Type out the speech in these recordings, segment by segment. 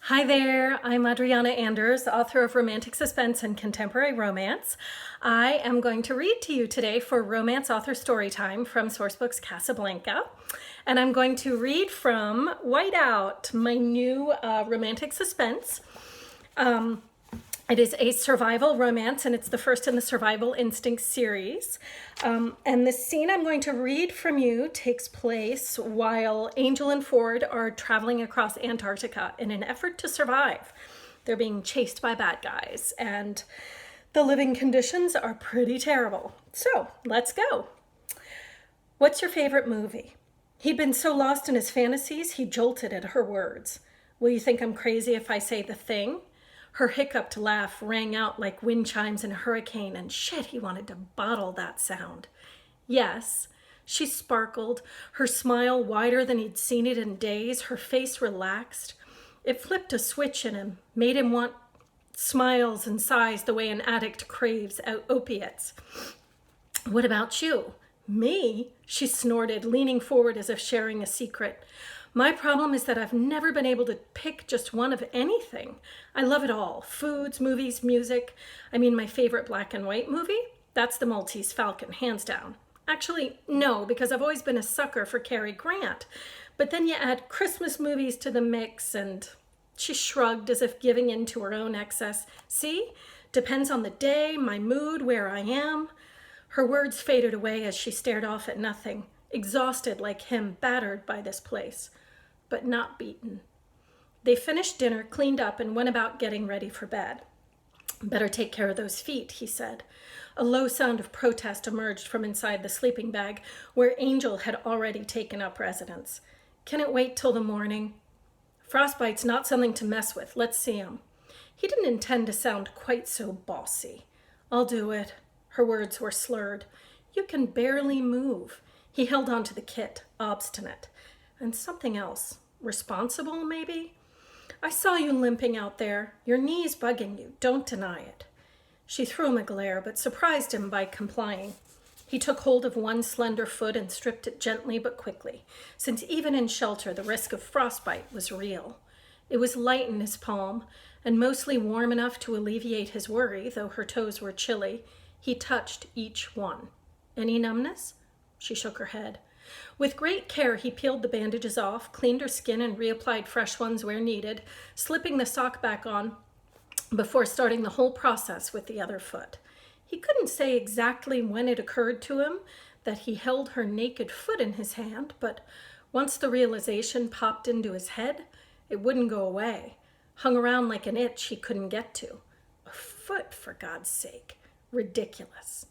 Hi there, I'm Adriana Anders, author of romantic suspense and contemporary romance. I am going to read to you today for Romance Author Storytime from Sourcebooks Casablanca. And I'm going to read from Whiteout, my new romantic suspense. It is a survival romance, and it's the first in the Survival Instinct series. And the scene I'm going to read from you takes place while Angel and Ford are traveling across Antarctica in an effort to survive. They're being chased by bad guys, and the living conditions are pretty terrible. So, let's go. What's your favorite movie? He'd been so lost in his fantasies, he jolted at her words. Will you think I'm crazy if I say The Thing? Her hiccuped laugh rang out like wind chimes in a hurricane, and shit, he wanted to bottle that sound. Yes, she sparkled, her smile wider than he'd seen it in days, her face relaxed. It flipped a switch in him, made him want smiles and sighs the way an addict craves opiates. What about you? Me? She snorted, leaning forward as if sharing a secret. My problem is that I've never been able to pick just one of anything. I love it all. Foods, movies, music. I mean, my favorite black and white movie? That's The Maltese Falcon, hands down. Actually, no, because I've always been a sucker for Cary Grant. But then you add Christmas movies to the mix, and she shrugged as if giving in to her own excess. See? Depends on the day, my mood, where I am. Her words faded away as she stared off at nothing, exhausted like him, battered by this place, but not beaten. They finished dinner, cleaned up, and went about getting ready for bed. Better take care of those feet, he said. A low sound of protest emerged from inside the sleeping bag, where Angel had already taken up residence. Can it wait till the morning? Frostbite's not something to mess with. Let's see him. He didn't intend to sound quite so bossy. I'll do it. Her words were slurred. You can barely move. He held on to the kit, obstinate. And something else. Responsible, maybe? I saw you limping out there. Your knee's bugging you. Don't deny it. She threw him a glare, but surprised him by complying. He took hold of one slender foot and stripped it gently but quickly, since even in shelter the risk of frostbite was real. It was light in his palm, and mostly warm enough to alleviate his worry, though her toes were chilly. He touched each one. Any numbness? She shook her head. With great care, he peeled the bandages off, cleaned her skin, and reapplied fresh ones where needed, slipping the sock back on before starting the whole process with the other foot. He couldn't say exactly when it occurred to him that he held her naked foot in his hand, but once the realization popped into his head, it wouldn't go away, hung around like an itch he couldn't get to. A foot, for God's sake. Ridiculous.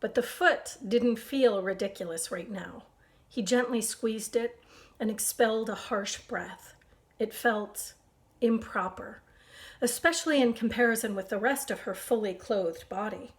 But the foot didn't feel ridiculous right now. He gently squeezed it and expelled a harsh breath. It felt improper, especially in comparison with the rest of her fully clothed body.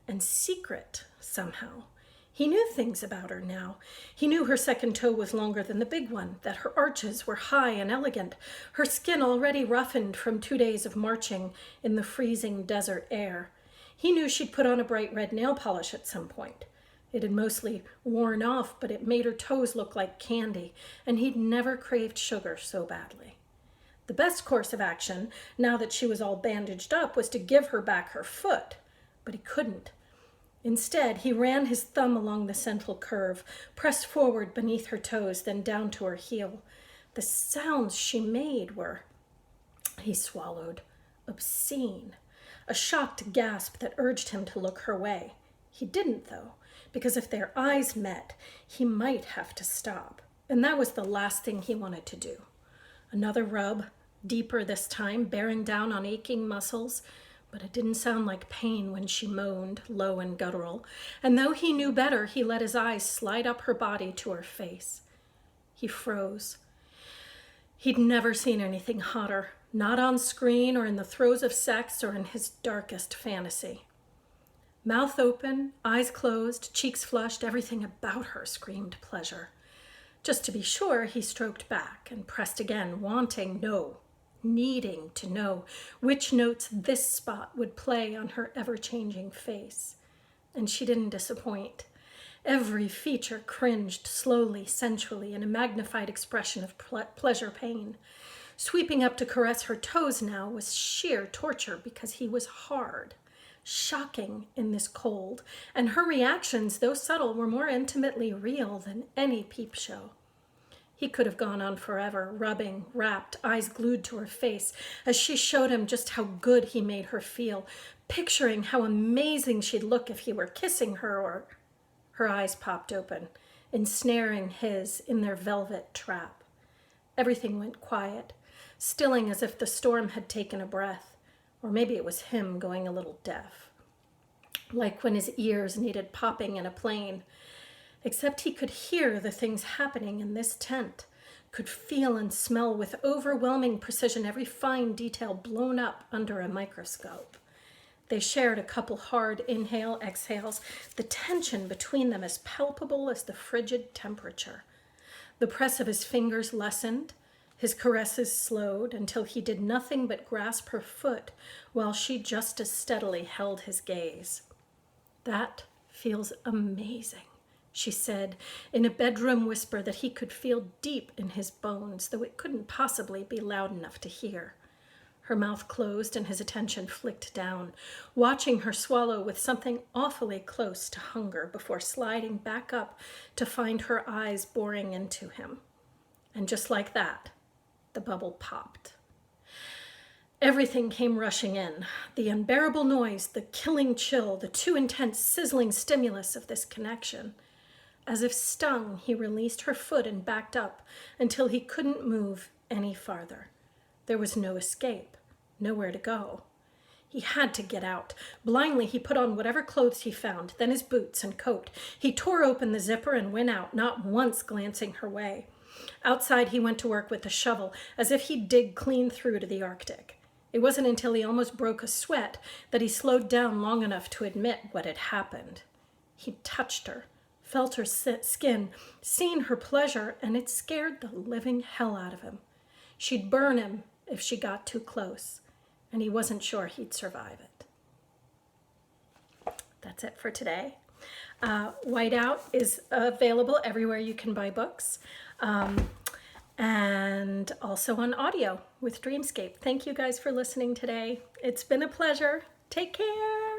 And secret, somehow. He knew things about her now. He knew her second toe was longer than the big one, that her arches were high and elegant, her skin already roughened from 2 days of marching in the freezing desert air. He knew she'd put on a bright red nail polish at some point. It had mostly worn off, but it made her toes look like candy, and he'd never craved sugar so badly. The best course of action, now that she was all bandaged up, was to give her back her foot, but he couldn't. Instead, he ran his thumb along the central curve, pressed forward beneath her toes, then down to her heel. The sounds she made were, he swallowed, obscene. A shocked gasp that urged him to look her way. He didn't, though, because if their eyes met, he might have to stop. And that was the last thing he wanted to do. Another rub, deeper this time, bearing down on aching muscles, but it didn't sound like pain when she moaned, low and guttural. And though he knew better, he let his eyes slide up her body to her face. He froze. He'd never seen anything hotter. Not on screen or in the throes of sex or in his darkest fantasy. Mouth open, eyes closed, cheeks flushed, everything about her screamed pleasure. Just to be sure, he stroked back and pressed again, wanting, no, needing to know which notes this spot would play on her ever-changing face. And she didn't disappoint. Every feature cringed slowly, sensually, in a magnified expression of pleasure-pain. Sweeping up to caress her toes now was sheer torture because he was hard, shocking in this cold, and her reactions, though subtle, were more intimately real than any peep show. He could have gone on forever, rubbing, rapt, eyes glued to her face, as she showed him just how good he made her feel, picturing how amazing she'd look if he were kissing her, or her eyes popped open, ensnaring his in their velvet trap. Everything went quiet, stilling as if the storm had taken a breath, or maybe it was him going a little deaf, like when his ears needed popping in a plane. Except he could hear the things happening in this tent, could feel and smell with overwhelming precision every fine detail blown up under a microscope. They shared a couple hard inhale-exhales, the tension between them as palpable as the frigid temperature. The press of his fingers lessened, his caresses slowed until he did nothing but grasp her foot while she just as steadily held his gaze. "That feels amazing," she said in a bedroom whisper that he could feel deep in his bones, though it couldn't possibly be loud enough to hear. Her mouth closed and his attention flicked down, watching her swallow with something awfully close to hunger before sliding back up to find her eyes boring into him. And just like that, the bubble popped. Everything came rushing in. The unbearable noise, the killing chill, the too intense sizzling stimulus of this connection. As if stung, he released her foot and backed up until he couldn't move any farther. There was no escape, nowhere to go. He had to get out. Blindly, he put on whatever clothes he found, then his boots and coat. He tore open the zipper and went out, not once glancing her way. Outside, he went to work with the shovel, as if he'd dig clean through to the Arctic. It wasn't until he almost broke a sweat that he slowed down long enough to admit what had happened. He'd touched her, felt her skin, seen her pleasure, and it scared the living hell out of him. She'd burn him if she got too close, and he wasn't sure he'd survive it. That's it for today. Whiteout is available everywhere you can buy books, and also on audio with Dreamscape. Thank you guys for listening today. It's been a pleasure. Take care.